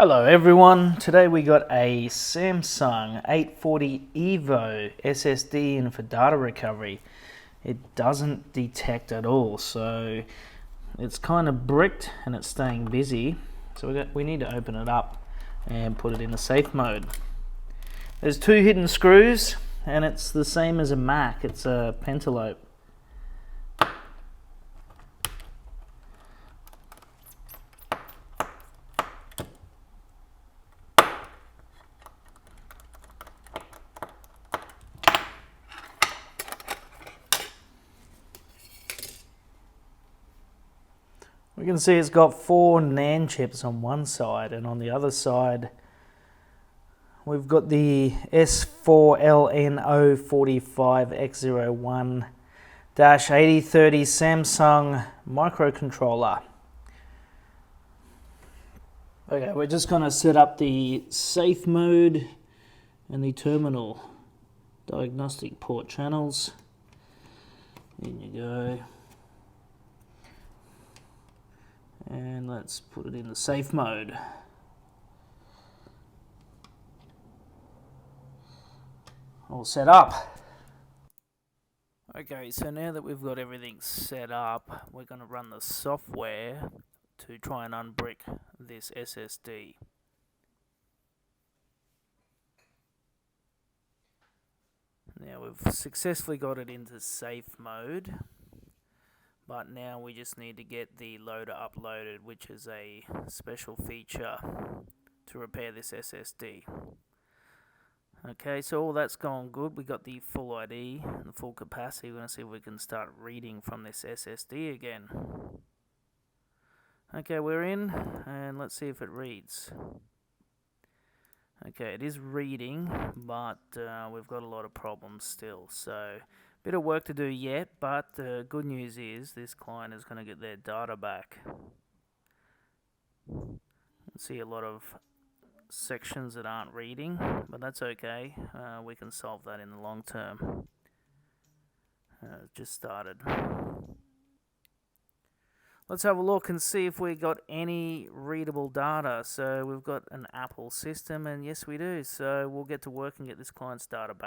Hello everyone, today we got a Samsung 840 EVO SSD in for data recovery. It doesn't detect at all, so it's kind of bricked and it's staying busy. So we need to open it up and put it in the safe mode. There's two hidden screws and it's the same as a Mac, it's a pentalobe. We can see it's got 4 NAND chips on one side, and on the other side we've got the S4LNO45X01-8030 Samsung microcontroller. Okay, we're just going to set up the safe mode and the terminal diagnostic port channels. In you go. And let's put it in the safe mode. All set up. Okay, so now that we've got everything set up, we're going to run the software to try and unbrick this SSD. Now we've successfully got it into safe mode. But now we just need to get the loader uploaded, which is a special feature to repair this SSD. Okay, so all that's going good. We got the full ID and the full capacity. We're going to see if we can start reading from this SSD again. Okay, we're in, and let's see if it reads. Okay, it is reading, but we've got a lot of problems still. So bit of work to do yet, but the good news is this client is going to get their data back. See a lot of sections that aren't reading, but that's okay. We can solve that in the long term. Just started. Let's have a look and see if we got any readable data. So we've got an Apple system, and yes we do. So we'll get to work and get this client's data back.